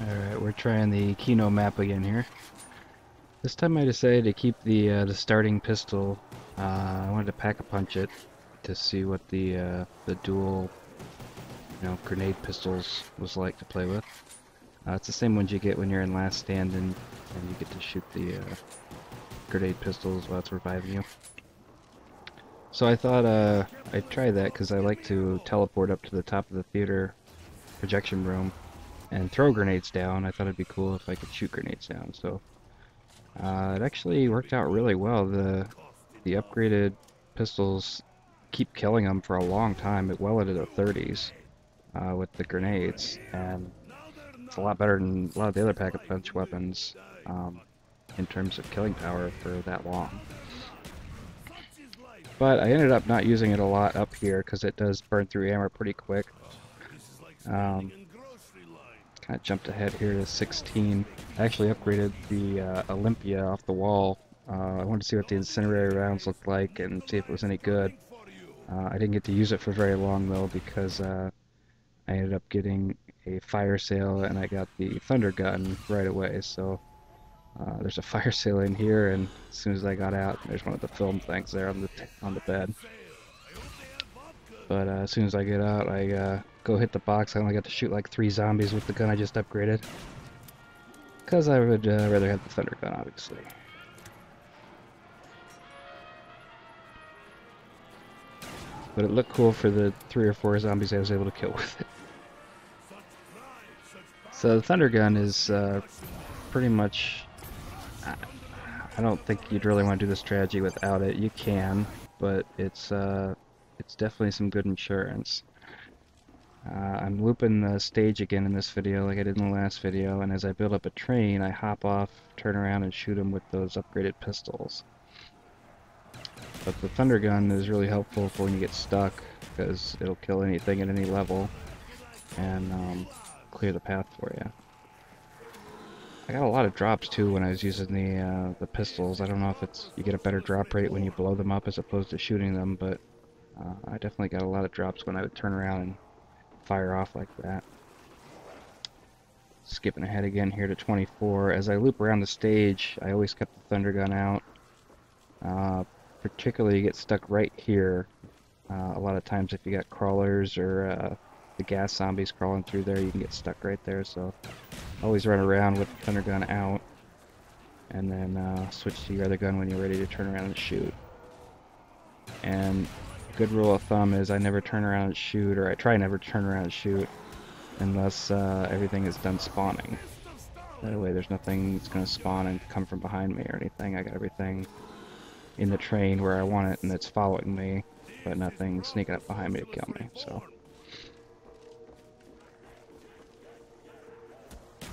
Alright, we're trying the Kino map again here. This time I decided to keep the starting pistol. I wanted to pack-a-punch it to see what the dual, grenade pistols was like to play with. It's the same ones you get when you're in Last Stand and you get to shoot the grenade pistols while it's reviving you. So I thought I'd try that because I like to teleport up to the top of the theater projection room and throw grenades down. I thought it'd be cool if I could shoot grenades down. So it actually worked out really well. The upgraded pistols keep killing them for a long time, well into the 30s with the grenades, and it's a lot better than a lot of the other pack-a-punch weapons in terms of killing power for that long. But I ended up not using it a lot up here because it does burn through ammo pretty quick. Kind of jumped ahead here to 16. I actually upgraded the Olympia off the wall. I wanted to see what the incendiary rounds looked like and see if it was any good. I didn't get to use it for very long though because I ended up getting a fire sale and I got the thundergun right away. So there's a fire sale in here, and as soon as I got out, there's one of the film things there on the bed. But as soon as I get out, I go hit the box. I only got to shoot like 3 zombies with the gun I just upgraded. Because I would rather have the thunder gun, obviously. But it looked cool for the 3 or 4 zombies I was able to kill with it. So the thunder gun is pretty much... I don't think you'd really want to do the strategy without it. You can, but it's definitely some good insurance. I'm looping the stage again in this video like I did in the last video, and as I build up a train, I hop off, turn around, and shoot them with those upgraded pistols. But the thunder gun is really helpful for when you get stuck, because it'll kill anything at any level, and clear the path for you. I got a lot of drops too when I was using the pistols. I don't know if it's you get a better drop rate when you blow them up as opposed to shooting them, but I definitely got a lot of drops when I would turn around and fire off like that. Skipping ahead again here to 24. As I loop around the stage, I always kept the thunder gun out. Particularly, you get stuck right here. A lot of times, if you got crawlers or the gas zombies crawling through there, you can get stuck right there. So, always run around with the thunder gun out, and then switch to your other gun when you're ready to turn around and shoot. And good rule of thumb is I never turn around and shoot, or I try never to turn around and shoot unless everything is done spawning. That way there's nothing that's going to spawn and come from behind me or anything. I got everything in the train where I want it and it's following me, but nothing sneaking up behind me to kill me. So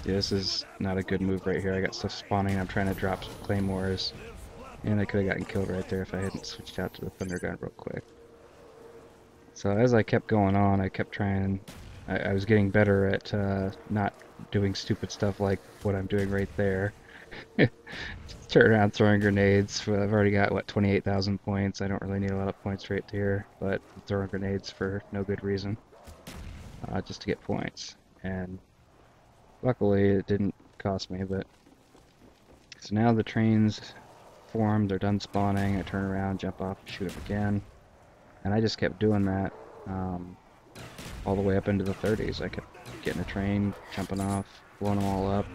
yeah, this is not a good move right here. I got stuff spawning, I'm trying to drop some claymores, and I could have gotten killed right there if I hadn't switched out to the thunder gun real quick. So as I kept going on, I kept trying. I was getting better at not doing stupid stuff like what I'm doing right there. Turn around throwing grenades. I've already got, what, 28,000 points. I don't really need a lot of points right here, but I'm throwing grenades for no good reason. Just to get points. And luckily it didn't cost me, but... So now the train's formed, they're done spawning, I turn around, jump off, shoot them again. And I just kept doing that all the way up into the 30s. I kept getting a train, jumping off, blowing them all up,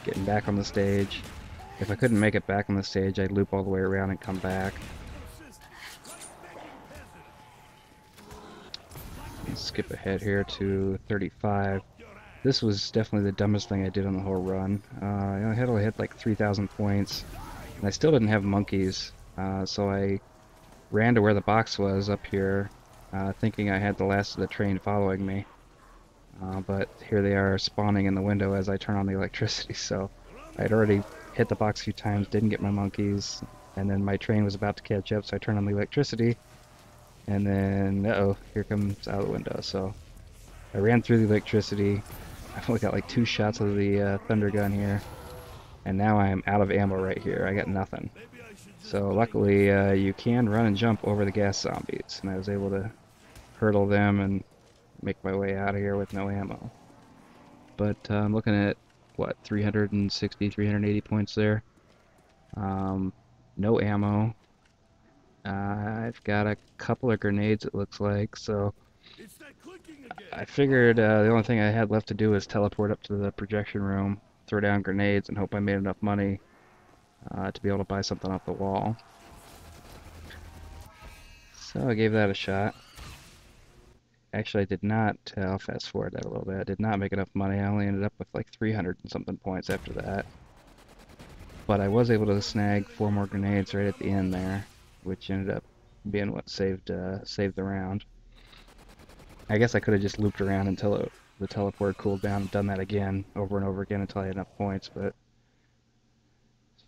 getting back on the stage. If I couldn't make it back on the stage, I'd loop all the way around and come back. Let's skip ahead here to 35. This was definitely the dumbest thing I did on the whole run. I had only hit like 3,000 points, and I still didn't have monkeys, so I ran to where the box was up here, thinking I had the last of the train following me. But here they are spawning in the window as I turn on the electricity, so I'd already hit the box a few times, didn't get my monkeys, and then my train was about to catch up, so I turned on the electricity, and then, uh-oh, here comes out of the window. So I ran through the electricity. I've only got like 2 shots of the thunder gun here, and now I am out of ammo right here. I got nothing. So luckily you can run and jump over the gas zombies, and I was able to hurdle them and make my way out of here with no ammo. but I'm looking at, what, 360, 380 points there. No ammo. I've got a couple of grenades, it looks like, so I figured the only thing I had left to do was teleport up to the projection room, throw down grenades, and hope I made enough money to be able to buy something off the wall. So I gave that a shot. Actually, I did not, I'll fast forward that a little bit, I did not make enough money. I only ended up with like 300 and something points after that. But I was able to snag 4 more grenades right at the end there, which ended up being what saved the round. I guess I could have just looped around until the teleport cooled down and done that again, over and over again until I had enough points, but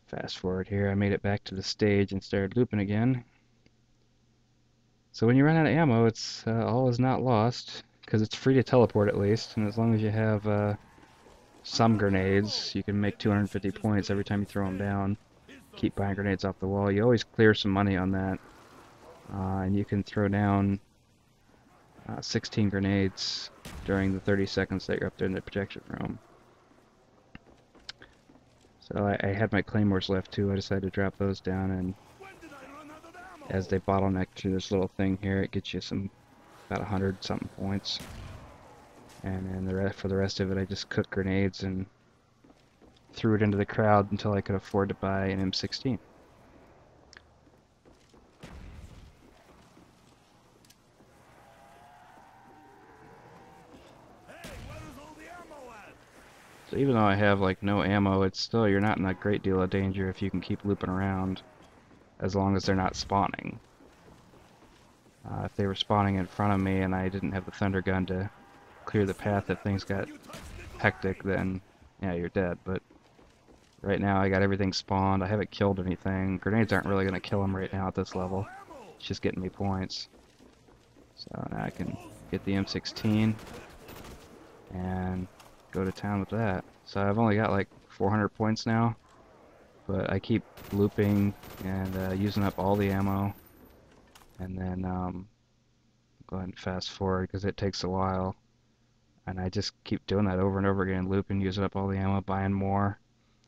fast forward here, I made it back to the stage and started looping again. So when you run out of ammo, it's all is not lost, because it's free to teleport at least, and as long as you have some grenades, you can make 250 points every time you throw them down. Keep buying grenades off the wall. You always clear some money on that, and you can throw down 16 grenades during the 30 seconds that you're up there in the projection room. So I had my claymores left too. I decided to drop those down, and as they bottleneck through this little thing here, it gets you about 100 something points. And then for the rest of it, I just cooked grenades and threw it into the crowd until I could afford to buy an M16. So even though I have like no ammo, it's still, you're not in a great deal of danger if you can keep looping around, as long as they're not spawning. If they were spawning in front of me and I didn't have the thundergun to clear the path if things got hectic, then yeah, you're dead. But right now I got everything spawned. I haven't killed anything. Grenades aren't really going to kill them right now at this level. It's just getting me points. So now I can get the M16 and go to town with that. So I've only got like 400 points now, but I keep looping and using up all the ammo, and then go ahead and fast forward because it takes a while, and I just keep doing that over and over again, looping, using up all the ammo, buying more.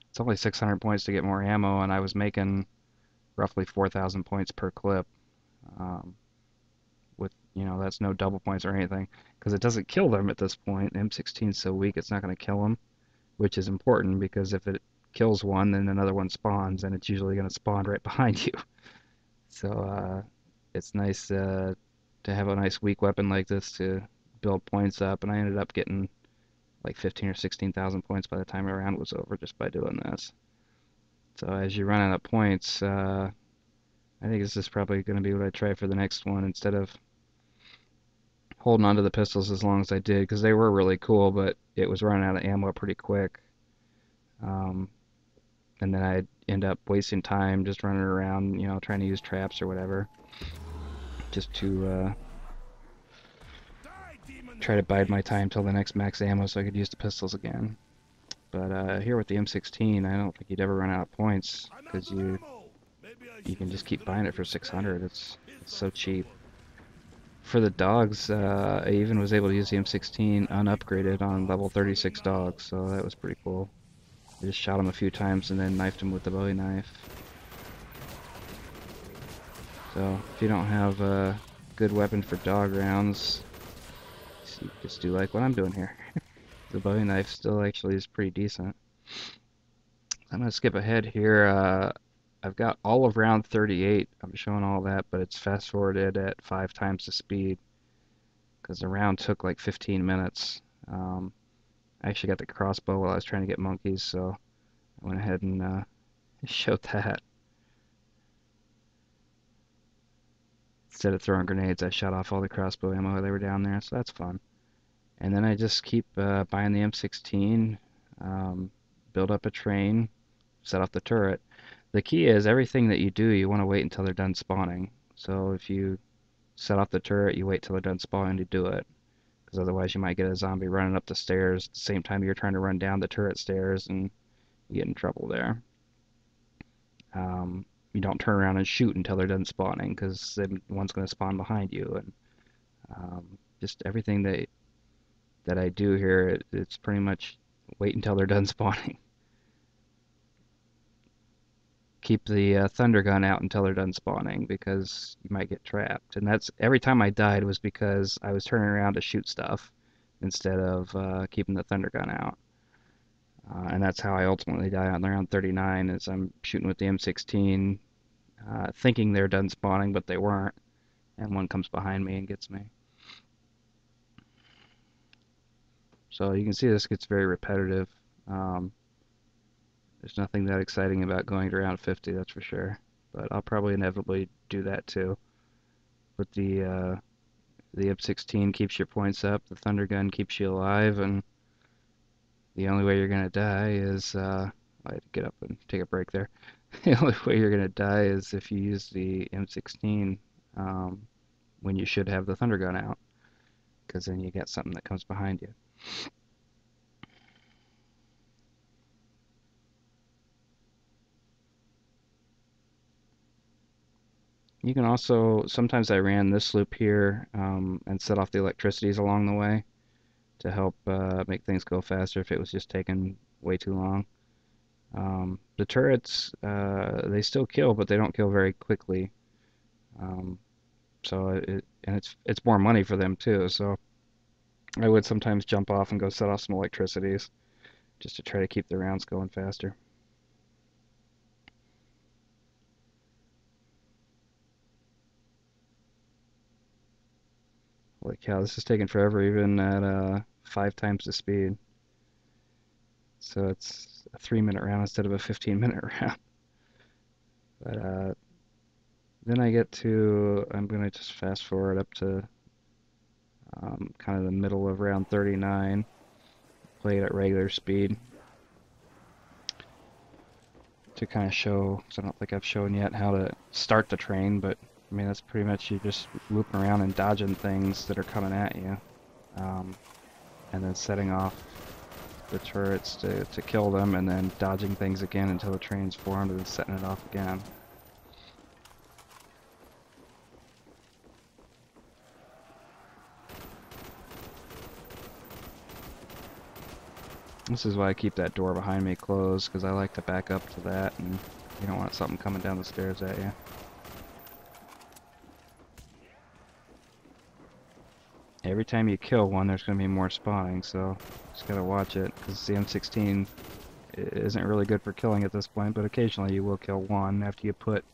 It's only 600 points to get more ammo, and I was making roughly 4,000 points per clip. With, that's no double points or anything, because it doesn't kill them at this point. M16 is so weak, it's not going to kill them, which is important, because if it kills one, then another one spawns, and it's usually going to spawn right behind you. So it's nice to have a nice weak weapon like this to build points up, and I ended up getting like 15 or 16,000 points by the time the round was over just by doing this. So as you run out of points, I think this is probably going to be what I try for the next one, instead of holding on to the pistols as long as I did, because they were really cool, but it was running out of ammo pretty quick. And then I'd end up wasting time just running around, trying to use traps or whatever, just to try to bide my time till the next max ammo so I could use the pistols again. But here with the M16, I don't think you'd ever run out of points, because you can just keep buying it for 600. It's so cheap. For the dogs, I even was able to use the M16 unupgraded on level 36 dogs, so that was pretty cool. I just shot him a few times and then knifed him with the Bowie knife. So if you don't have a good weapon for dog rounds, you just do like what I'm doing here. The Bowie knife still actually is pretty decent. I'm going to skip ahead here. I've got all of round 38. I'm showing all that, but it's fast forwarded at 5 times the speed, because the round took like 15 minutes. I actually got the crossbow while I was trying to get monkeys, so I went ahead and showed that. Instead of throwing grenades, I shot off all the crossbow ammo while they were down there, so that's fun. And then I just keep buying the M16, build up a train, set off the turret. The key is everything that you do, you want to wait until they're done spawning. So if you set off the turret, you wait till they're done spawning to do it, because otherwise you might get a zombie running up the stairs at the same time you're trying to run down the turret stairs, and you get in trouble there. You don't turn around and shoot until they're done spawning, because then one's going to spawn behind you, and just everything that that I do here, it's pretty much wait until they're done spawning. Keep the thunder gun out until they're done spawning because you might get trapped. And that's every time I died was because I was turning around to shoot stuff instead of keeping the thunder gun out. And that's how I ultimately die on round 39 is I'm shooting with the M16, thinking they're done spawning, but they weren't. And one comes behind me and gets me. So you can see this gets very repetitive. Um, there's nothing that exciting about going to round 50, that's for sure. But I'll probably inevitably do that too. But the M16 keeps your points up, the thunder gun keeps you alive, and the only way you're gonna die is I had to get up and take a break there. The only way you're gonna die is if you use the M16 when you should have the thunder gun out, because then you get something that comes behind you. You can also, sometimes I ran this loop here and set off the electricities along the way to help make things go faster if it was just taking way too long. The turrets, they still kill, but they don't kill very quickly. Um, and it's more money for them too. So I would sometimes jump off and go set off some electricities just to try to keep the rounds going faster. Holy cow, this is taking forever even at 5 times the speed. So it's a 3-minute round instead of a 15-minute round. But then I get to, I'm going to just fast forward up to kind of the middle of round 39, play it at regular speed to kind of show, because I don't think I've shown yet how to start the train, but I mean that's pretty much you just looping around and dodging things that are coming at you, and then setting off the turrets to kill them, and then dodging things again until the train's formed, and then setting it off again. This is why I keep that door behind me closed, because I like to back up to that, and you don't want something coming down the stairs at you. Every time you kill one, there's going to be more spawning, so just gotta watch it, because the M16 isn't really good for killing at this point, but occasionally you will kill one after you put,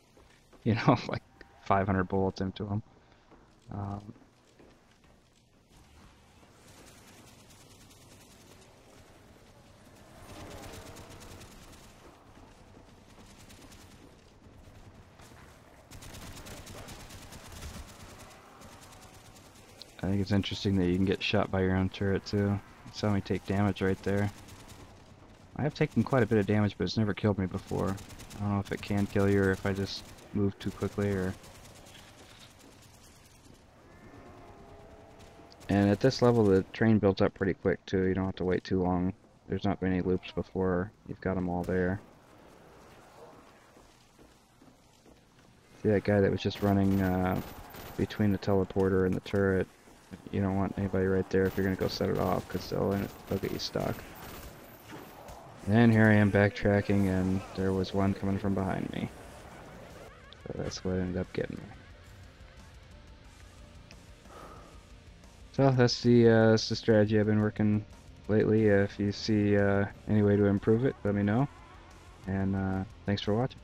you know, like 500 bullets into them. I think it's interesting that you can get shot by your own turret too. Saw me take damage right there. I have taken quite a bit of damage, but it's never killed me before. I don't know if it can kill you or if I just move too quickly or... And at this level, the train builds up pretty quick too. You don't have to wait too long. There's not many loops before you've got them all there. See that guy that was just running between the teleporter and the turret? You don't want anybody right there if you're going to go set it off, because they'll get you stuck. And here I am backtracking, and there was one coming from behind me. So that's what ended up getting me. So that's the strategy I've been working lately. If you see any way to improve it, let me know. And thanks for watching.